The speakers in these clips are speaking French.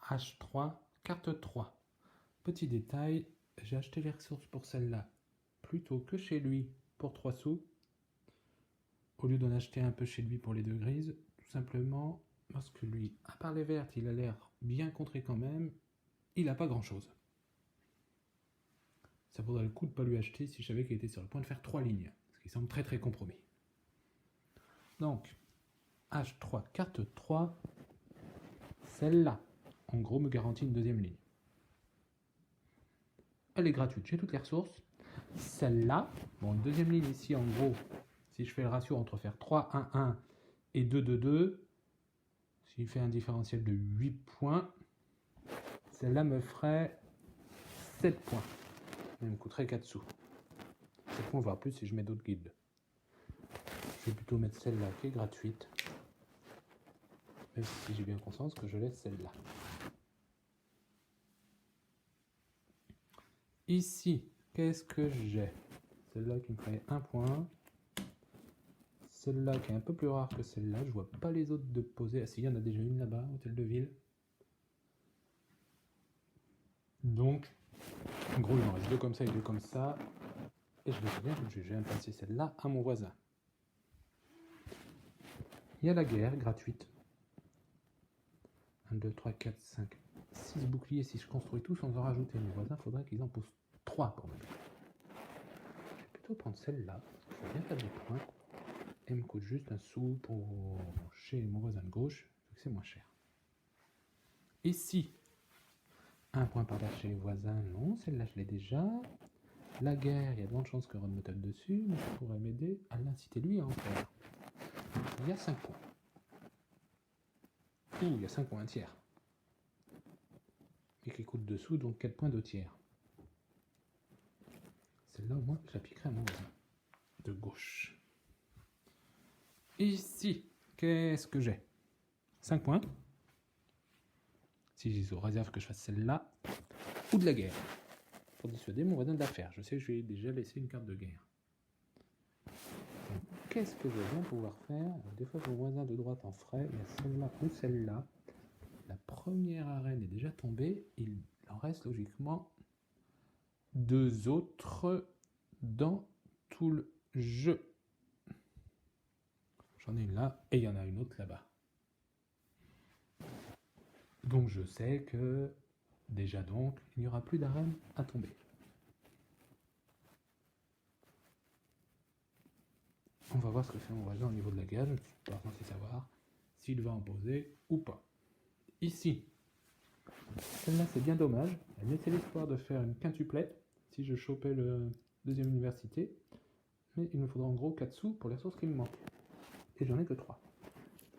H3, carte 3. Petit détail, j'ai acheté les ressources pour celle-là plutôt que chez lui pour 3 sous, au lieu d'en acheter un peu chez lui pour les 2 grises, tout simplement parce que lui, à part les vertes, il a l'air bien contré quand même, il n'a pas grand-chose. Ça vaudrait le coup de ne pas lui acheter si je savais qu'il était sur le point de faire 3 lignes, ce qui semble très compromis. Donc, H3, carte 3, celle-là, en gros, me garantit une deuxième ligne. Elle est gratuite, j'ai toutes les ressources. Celle-là, bon, une deuxième ligne ici, en gros, si je fais le ratio entre faire 3, 1, 1 et 2, 2, 2, s'il fait un différentiel de 8 points, celle-là me ferait 7 points. Elle me coûterait 4 sous. 7 points, voire plus si je mets d'autres guides. Je vais plutôt mettre celle-là qui est gratuite, même si j'ai bien conscience que je laisse celle-là. Ici, qu'est-ce que j'ai? Celle-là qui me ferait 1 point. Celle-là qui est un peu plus rare que celle-là. Je vois pas les autres de poser. Ah si, il y en a déjà une là-bas, Hôtel de Ville. Donc, en gros, il en reste 2 comme ça et 2 comme ça. Et je vais bien que je vais passer celle-là à mon voisin. Il y a la guerre gratuite. 1, 2, 3, 4, 5, 6 boucliers. Si je construis tout sans en rajouter, mes voisins, il faudrait qu'ils en posent 3 pour me dire. Je vais plutôt prendre celle-là. Je vais bien faire des points. Et me coûte juste un sou pour chez mon voisin de gauche, vu que c'est moins cher. Ici, 1 point par là chez les voisins, non, celle-là je l'ai déjà. La guerre, il y a de grandes chances que Ron me tape dessus, mais ça pourrait m'aider à l'inciter lui à en faire. Il y a 5 points. Il y a 5 points, un tiers. Et qui coûte 2 sous, donc 4 points, 2 tiers. Celle-là, au moins, je la piquerai à mon voisin de gauche. Ici, qu'est-ce que j'ai? 5 points. Si j'ai aux réserves que je fasse celle-là, ou de la guerre, pour dissuader mon voisin de la faire. Je sais que je lui ai déjà laissé une carte de guerre. Qu'est-ce que je vais bien pouvoir faire? Des fois, mon voisin de droite en ferait. Il y a celle-là ou celle-là. La première arène est déjà tombée. Il en reste logiquement 2 autres dans tout le jeu. J'en ai une là et il y en a une autre là-bas. Donc je sais que déjà donc, il n'y aura plus d'arène à tomber. On va voir ce que fait mon voisin au niveau de la gage. Je ne suis pas censé savoir s'il va en poser ou pas. Ici, celle-là c'est bien dommage. Elle laissait l'espoir de faire une quintuplette si je chopais le deuxième université. Mais il me faudra en gros 4 sous pour les ressources qui me manquent. Et j'en ai que 3.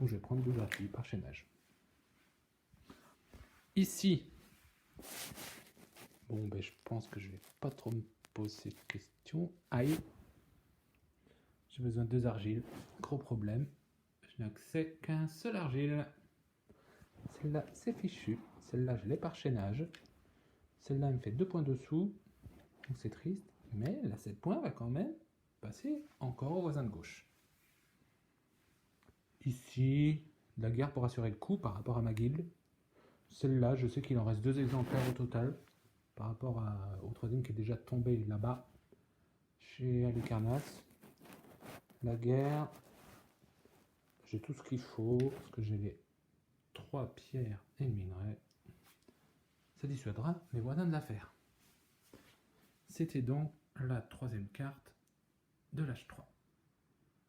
Donc je vais prendre 2 gratuits par chaînage. Ici, bon ben je pense que je vais pas trop me poser de questions. Aïe, j'ai besoin de 2 argiles. Gros problème. Je n'ai accès qu'à un seul argile. Celle-là, c'est fichu. Celle-là, je l'ai par chaînage. Celle-là, elle me fait 2 points dessous. Donc c'est triste. Mais la 7 points va quand même passer encore au voisin de gauche. Ici, la guerre pour assurer le coup par rapport à ma guilde. Celle-là, je sais qu'il en reste 2 exemplaires au total. Par rapport au troisième qui est déjà tombé là-bas. Chez Halicarnasse. La guerre. J'ai tout ce qu'il faut. Parce que j'ai les 3 pierres et le minerai. Ça dissuadera mes voisins de la faire. C'était donc la 3e carte de l'H3.